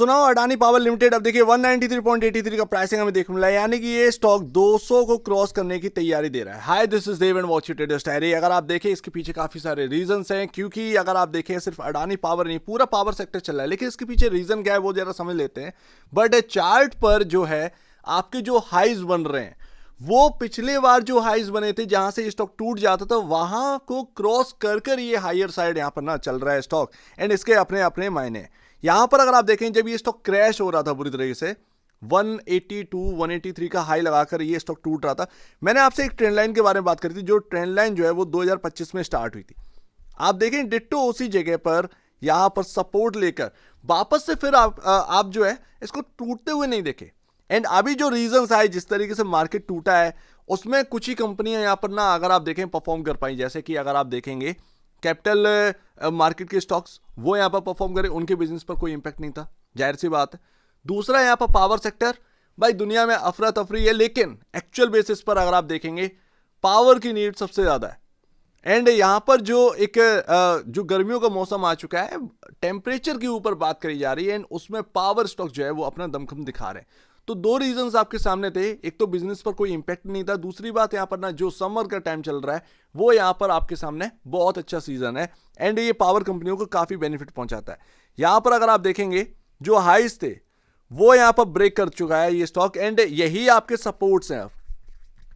सुनाओ Adani power limited अब देखिए 193.83 का प्राइसिंग हमें देखने मिला है, यानी कि ये स्टॉक 200 को क्रॉस करने की तैयारी दे रहा है। Hi this is Dev and watch traders diary. अगर आप देखें इसके पीछे काफी सारे रीजंस हैं, क्योंकि अगर आप देखें सिर्फ अडानी पावर नहीं पूरा पावर सेक्टर चल रहा है, लेकिन इसके पीछे रीजन क्या है वो जरा समझ लेते हैं। बट चार्ट पर जो है आपके जो हाइज बन रहे हैं वो पिछले बार जो हाइज बने थे जहां से स्टॉक टूट जाता था वहां को क्रॉस कर ये हायर साइड यहां पर ना चल रहा है स्टॉक, एंड इसके अपने अपने मायने। यहां पर अगर आप देखें जब ये स्टॉक क्रैश हो रहा था बुरी तरीके से 182 183 का हाई लगाकर ये स्टॉक टूट रहा था, मैंने आपसे एक ट्रेंड लाइन के बारे में बात करी थी। जो ट्रेंड लाइन जो है वो 2025 में स्टार्ट हुई थी। आप देखें डिट्टो उसी जगह पर यहां पर सपोर्ट लेकर वापस से फिर आप जो है इसको टूटते हुए नहीं देखे। एंड अभी जो रीजंस आए जिस तरीके से मार्केट टूटा है उसमें कुछ ही कंपनियां यहां पर ना अगर आप देखें परफॉर्म कर पाई, जैसे कि अगर आप देखेंगे कैपिटल मार्केट के स्टॉक्स वो यहां पर परफॉर्म करे, उनके बिजनेस पर कोई इंपैक्ट नहीं था, जाहिर सी बात है। दूसरा यहां पर पावर सेक्टर, भाई दुनिया में अफरा तफरी है लेकिन एक्चुअल बेसिस पर अगर आप देखेंगे पावर की नीड सबसे ज्यादा है। एंड यहां पर जो एक जो गर्मियों का मौसम आ चुका है, टेम्परेचर के ऊपर बात करी जा रही है एंड उसमें पावर स्टॉक जो है वो अपना दमखम दिखा रहे हैं। तो दो रीजंस आपके सामने थे, एक तो बिजनेस पर कोई इंपैक्ट नहीं था, दूसरी बात यहां पर ना जो समर का टाइम चल रहा है वो यहां पर आपके सामने बहुत अच्छा सीजन है एंड ये पावर कंपनियों को काफी बेनिफिट पहुंचाता है। यहां पर अगर आप देखेंगे जो हाइस थे वो यहां पर ब्रेक कर चुका है ये स्टॉक, एंड यही आपके सपोर्ट्स हैं। अब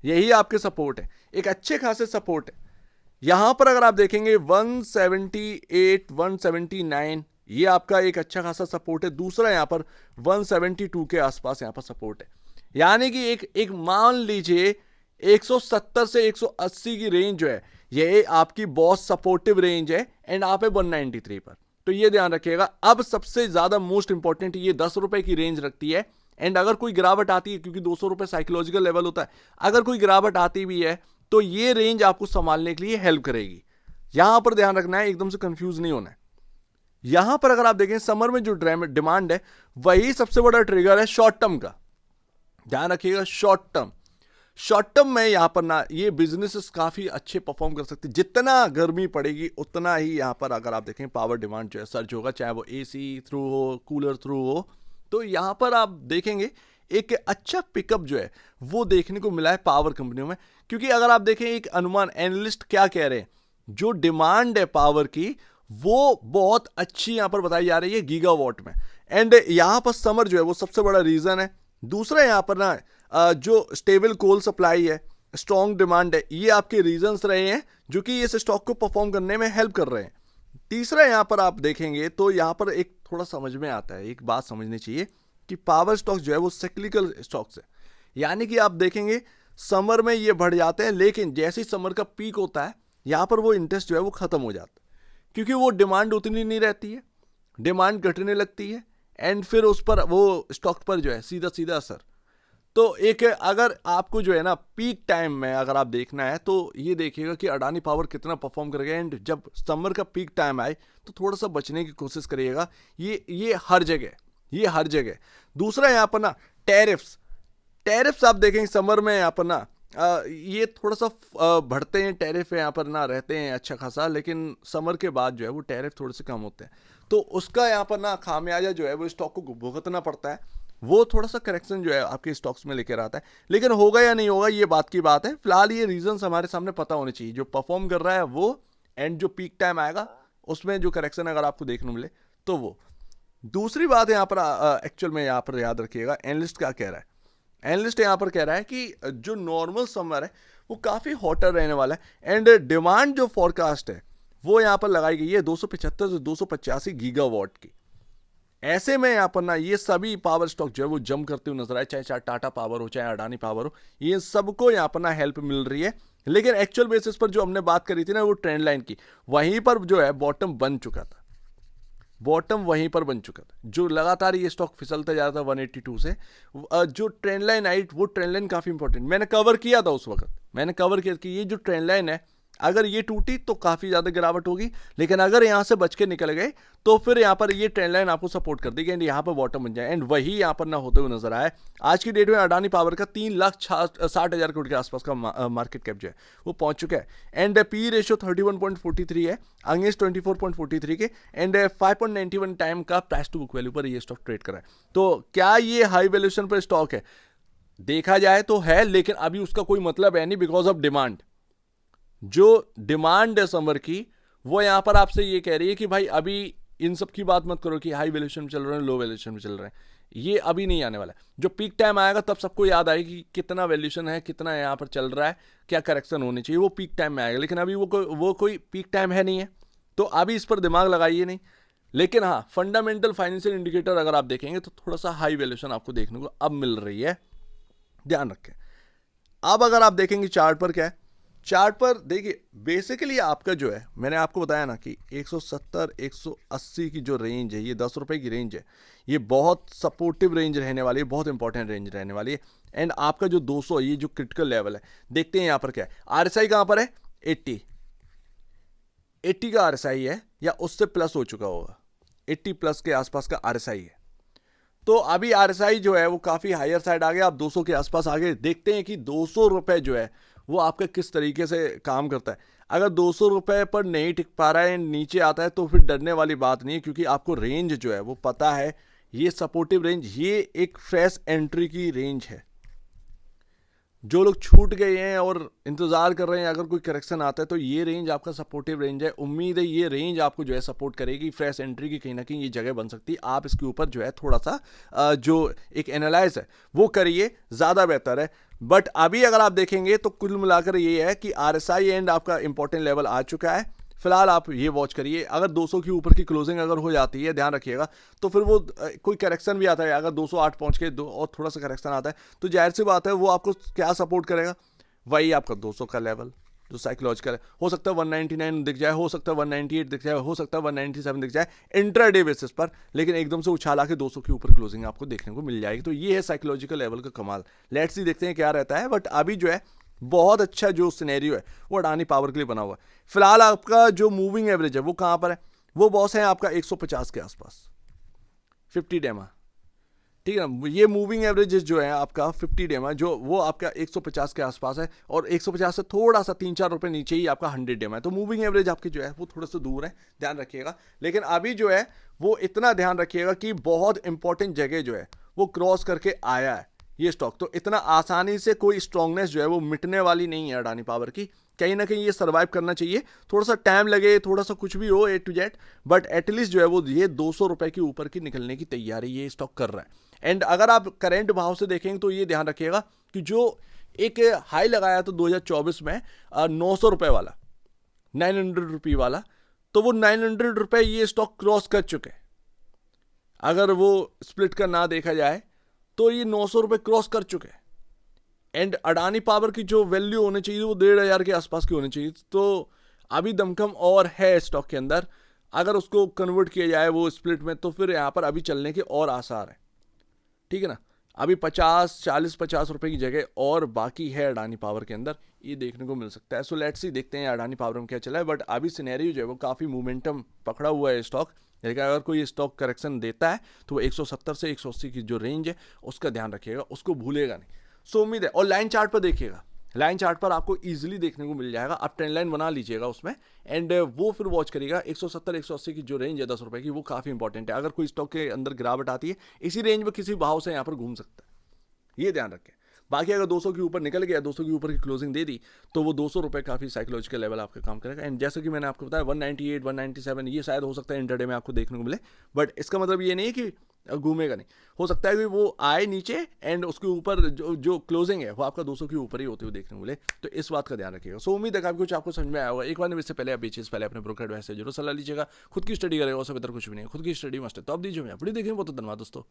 यही आपके सपोर्ट है, एक अच्छे खासे सपोर्ट है। यहां पर अगर आप देखेंगे 178 179 ये आपका एक अच्छा खासा सपोर्ट है। दूसरा यहां पर 172 के आसपास यहां पर सपोर्ट है, यानी कि एक मान लीजिए 170 से 180 की रेंज जो है ये आपकी बहुत सपोर्टिव रेंज है एंड आप है 193 पर। तो ये ध्यान रखिएगा। अब सबसे ज्यादा मोस्ट इंपॉर्टेंट ये 10 रुपए की रेंज रखती है, एंड अगर कोई गिरावट आती है, क्योंकि 200 रुपए साइकोलॉजिकल लेवल होता है, अगर कोई गिरावट आती भी है तो ये रेंज आपको संभालने के लिए हेल्प करेगी। यहां पर ध्यान रखना है, एकदम से कंफ्यूज नहीं होना है। यहां पर अगर आप देखें समर में जो डिमांड है वही सबसे बड़ा ट्रिगर है शॉर्ट टर्म का, ध्यान रखिएगा। शॉर्ट टर्म में यहां पर ना ये बिजनेसेस काफी अच्छे परफॉर्म कर सकते हैं। जितना गर्मी पड़ेगी उतना ही यहां पर अगर आप देखें पावर डिमांड जो है सर्ज होगा, चाहे वो एसी थ्रू हो कूलर थ्रू हो। तो यहां पर आप देखेंगे एक अच्छा पिकअप जो है वो देखने को मिला है पावर कंपनियों में, क्योंकि अगर आप देखें एक अनुमान एनालिस्ट क्या कह रहे हैं, जो डिमांड है पावर की वो बहुत अच्छी यहां पर बताई जा रही है गीगावाट में, एंड यहां पर समर जो है वो सबसे बड़ा रीजन है। दूसरा यहां पर ना जो स्टेबल कोल सप्लाई है, स्ट्रॉन्ग डिमांड है, ये आपके रीजंस रहे हैं जो कि इस स्टॉक को परफॉर्म करने में हेल्प कर रहे हैं। तीसरा यहां पर आप देखेंगे तो यहां पर एक थोड़ा समझ में आता है, एक बात समझनी चाहिए कि पावर स्टॉक्स जो है वो साइक्लिकल स्टॉक्स है, यानी कि आप देखेंगे समर में ये बढ़ जाते हैं लेकिन जैसे ही समर का पीक होता है यहां पर वो इंटरेस्ट जो है वो खत्म हो जाता है, क्योंकि वो डिमांड उतनी नहीं रहती है, डिमांड घटने लगती है एंड फिर उस पर वो स्टॉक पर जो है सीधा सीधा असर। तो एक अगर आपको जो है ना पीक टाइम में अगर आप देखना है तो ये देखिएगा कि अडानी पावर कितना परफॉर्म करेगा, एंड जब समर का पीक टाइम आए तो थोड़ा सा बचने की कोशिश करिएगा। ये हर जगह। दूसरा यहाँ पर ना टैरिफ्स आप देखेंगे समर में यहाँ पर ना ये थोड़ा सा बढ़ते हैं, टैरिफ यहाँ पर ना रहते हैं अच्छा खासा, लेकिन समर के बाद जो है वो टैरिफ थोड़े से कम होते हैं, तो उसका यहाँ पर ना खामियाजा जो है वो स्टॉक को भुगतना पड़ता है। वो थोड़ा सा करेक्शन जो है आपके स्टॉक्स में लेकर आता है, लेकिन होगा या नहीं होगा ये बात की बात है। फिलहाल ये रीजंस हमारे सामने पता होने चाहिए, जो परफॉर्म कर रहा है वो, एंड जो पीक टाइम आएगा उसमें जो करेक्शन अगर आपको देखने मिले तो वो। दूसरी बात यहाँ पर एक्चुअल में यहाँ पर याद रखिएगा एनालिस्ट क्या कह रहा है। एनालिस्ट यहाँ पर कह रहा है कि जो नॉर्मल समर है वो काफ़ी हॉटर रहने वाला है, एंड डिमांड जो फॉरकास्ट है वो यहाँ पर लगाई गई है 275 से 285 गीगावाट की। ऐसे में यहाँ पर ना ये सभी पावर स्टॉक जो है वो जम करते हुए नजर आए, चाहे टाटा पावर हो चाहे अडानी पावर हो, ये सबको यहाँ पर ना हेल्प मिल रही है। लेकिन एक्चुअल बेसिस पर जो हमने बात करी थी ना वो ट्रेंड लाइन की, वहीं पर जो है बॉटम बन चुका था, जो लगातार ये स्टॉक फिसलता जा रहा था 182 से। जो ट्रेंड लाइन आई वो ट्रेंड लाइन काफी इंपॉर्टेंट मैंने कवर किया था उस वक्त, कि ये जो ट्रेंड लाइन है अगर ये टूटी तो काफ़ी ज़्यादा गिरावट होगी, लेकिन अगर यहाँ से बच के निकल गए तो फिर यहाँ पर ये ट्रेंड लाइन आपको सपोर्ट कर देगी एंड यहाँ पर बॉटम बन जाए, एंड वही यहाँ पर ना होते हुए नजर आए। आज की डेट में अडानी पावर का 3,60,000 करोड़ के आसपास का मार्केट कैप जो है वो पहुंच चुका है, एंड पी रेशियो 31.43 है अगेंस्ट 24.43 के, एंड 5.91 टाइम का प्राइस टू बुक वैल्यू पर ये स्टॉक ट्रेड कर रहा है। तो क्या ये हाई वैल्यूएशन पर स्टॉक है? देखा जाए तो है, लेकिन अभी उसका कोई मतलब है नहीं, बिकॉज ऑफ डिमांड। जो डिमांड है समर की, वो यहां पर आपसे ये कह रही है कि भाई अभी इन सब की बात मत करो कि हाई वैल्यूएशन में चल रहे हैं, लो वैल्यूएशन में चल रहे हैं, ये अभी नहीं आने वाला है। जो पीक टाइम आएगा तब सबको याद आएगी कि कितना वैल्यूएशन है, कितना यहाँ पर चल रहा है, क्या करेक्शन होनी चाहिए, वो पीक टाइम में आएगा। लेकिन अभी वो कोई पीक टाइम है नहीं है, तो अभी इस पर दिमाग लगाइए नहीं। लेकिन हाँ, फंडामेंटल फाइनेंशियल इंडिकेटर अगर आप देखेंगे तो थोड़ा सा हाई वैल्यूएशन आपको देखने को अब मिल रही है, ध्यान रखें। अब अगर आप देखेंगे चार्ट पर क्या है, चार्ट पर देखिए बेसिकली आपका जो है, मैंने आपको बताया ना कि 170 180 की जो रेंज है, ये 10 रुपए की रेंज है, ये बहुत सपोर्टिव रेंज रहने वाली है, बहुत इंपॉर्टेंट रेंज रहने वाली है। एंड आपका जो 200, ये जो क्रिटिकल लेवल है, देखते हैं यहाँ पर क्या है। आरएसआई कहाँ पर है? 80 का आरएसआई है, या उससे प्लस हो चुका होगा, 80 प्लस के आसपास का आरएसआई है। तो अभी आरएसआई जो है वो काफ़ी हायर साइड आ गया, आप 200 के आसपास आ गए। देखते हैं कि 200 रुपये जो है वो आपका किस तरीके से काम करता है। अगर 200 रुपये पर नहीं टिक पा रहा है, नीचे आता है, तो फिर डरने वाली बात नहीं है, क्योंकि आपको रेंज जो है वो पता है, ये सपोर्टिव रेंज, ये एक फ्रेश एंट्री की रेंज है। जो लोग छूट गए हैं और इंतजार कर रहे हैं अगर कोई करेक्शन आता है, तो ये रेंज आपका सपोर्टिव रेंज है। उम्मीद है ये रेंज आपको जो है सपोर्ट करेगी, फ्रेश एंट्री की कहीं ना कहीं ये जगह बन सकती है। आप इसके ऊपर जो है थोड़ा सा जो एक एनालाइज है वो करिए, ज़्यादा बेहतर है। बट अभी अगर आप देखेंगे तो कुल मिलाकर ये है कि आरएसआई एंड आपका इंपॉर्टेंट लेवल आ चुका है। फिलहाल आप ये वॉच करिए, अगर 200 के ऊपर की क्लोजिंग अगर हो जाती है, ध्यान रखिएगा, तो फिर वो कोई करेक्शन भी आता है, अगर 208 पहुंच के और थोड़ा सा करेक्शन आता है, तो जाहिर सी बात है वो आपको क्या सपोर्ट करेगा, वही आपका 200 का लेवल जो साइकोलॉजिकल है। हो सकता है 199 दिख जाए, हो सकता है 198 दिख जाए, हो सकता है 197 दिख जाए इंट्राडे बेसिस पर, लेकिन एकदम से उछाला के 200 के ऊपर क्लोजिंग आपको देखने को मिल जाएगी। तो ये है साइकोलॉजिकल लेवल का कमाल। लेट्स सी, देखते हैं क्या रहता है। बट अभी जो है बहुत अच्छा जो सिनेरियो है वो अडानी पावर के लिए बना हुआ है। फिलहाल आपका जो मूविंग एवरेज है वो कहां पर है? वो बॉस है आपका 150 के आसपास, 50 डेमा, ठीक है ना। ये मूविंग एवरेज जो है आपका 50 डेमा, जो वो आपका 150 के आसपास है, और 150 से थोड़ा सा 3-4 रुपए नीचे ही आपका 100 डेमा है। तो मूविंग एवरेज आपकी जो है वो थोड़ा सा दूर है, ध्यान रखिएगा। लेकिन अभी जो है वो इतना ध्यान रखिएगा कि बहुत इंपॉर्टेंट जगह जो है वो क्रॉस करके आया है ये स्टॉक। तो इतना आसानी से कोई स्ट्रांगनेस जो है वो मिटने वाली नहीं है अडानी पावर की, कहीं ना कहीं ये सर्वाइव करना चाहिए। थोड़ा सा टाइम लगे, थोड़ा सा कुछ भी हो, ए टू जेड, बट एटलीस्ट जो है वो ये 200 रुपए के ऊपर की निकलने की तैयारी ये स्टॉक कर रहा है। एंड अगर आप करेंट भाव से देखेंगे तो ये ध्यान रखिएगा कि जो एक हाई लगाया तो 2024 में 900 रुपए वाला, 900 रुपये वाला, तो वो 900 रुपए ये स्टॉक क्रॉस कर चुके हैं। अगर वो स्प्लिट का ना देखा जाए तो ये 900 रुपये क्रॉस कर चुके हैं। एंड अडानी पावर की जो वैल्यू होनी चाहिए वो 1,500 के आसपास की होनी चाहिए। तो अभी दमखम और है स्टॉक के अंदर, अगर उसको कन्वर्ट किया जाए वो स्प्लिट में, तो फिर यहाँ पर अभी चलने के और आसार है, ठीक है ना। अभी 40-50 रुपए की जगह और बाकी है अडानी पावर के अंदर, ये देखने को मिल सकता है। सो लेट्स सी, देखते हैं अडानी पावर में क्या चला है। बट अभी सिनेरियो जो है वो काफ़ी मोमेंटम पकड़ा हुआ है स्टॉक, लेकिन अगर कोई स्टॉक करेक्शन देता है तो वो 170 से 180 की जो रेंज है उसका ध्यान रखिएगा, उसको भूलेगा नहीं। सो उम्मीद है। और लाइन चार्ट पर देखिएगा, लाइन चार्ट पर आपको इजीली देखने को मिल जाएगा, आप ट्रेंड लाइन बना लीजिएगा उसमें, एंड वो फिर वॉच करिएगा 170-180 की जो रेंज है 10 रुपए की, वो काफ़ी इंपॉर्टेंट है। अगर कोई स्टॉक के अंदर गिरावट आती है, इसी रेंज में किसी भाव से यहाँ पर घूम सकता है, ये ध्यान रखें। बाकी अगर 200 के ऊपर निकल गया, 200 के ऊपर की क्लोजिंग दे दी, तो वो 200 रुपये काफ़ी साइकोलॉजिकल लेवल आपका काम करेगा। एंड जैसे कि मैंने आपको बताया 198, 197 ये शायद हो सकता है इंटरडे में आपको देखने को मिले, बट इसका मतलब ये नहीं है कि घूमेगा नहीं। हो सकता है कि वो आए नीचे एंड उसके ऊपर जो क्लोजिंग है वो आपका 200 के ऊपर ही होते हुए देखने को मिले, तो इस बात का ध्यान रखिएगा। सो उम्मीद है काफ़ी कुछ आपको समझ में आया होगा। एक बार निवेश से पहले आप बेचे पहले अपने ब्रोकर एडवाइस से जरूर सलाह लीजिएगा। खुद की स्टडी करेगा, उससे बेहतर कुछ भी नहीं है, खुद की स्टडी मस्ट है। तो अब दीजिए मैं अपनी देखेंगे, बहुत धन्यवाद दोस्तों।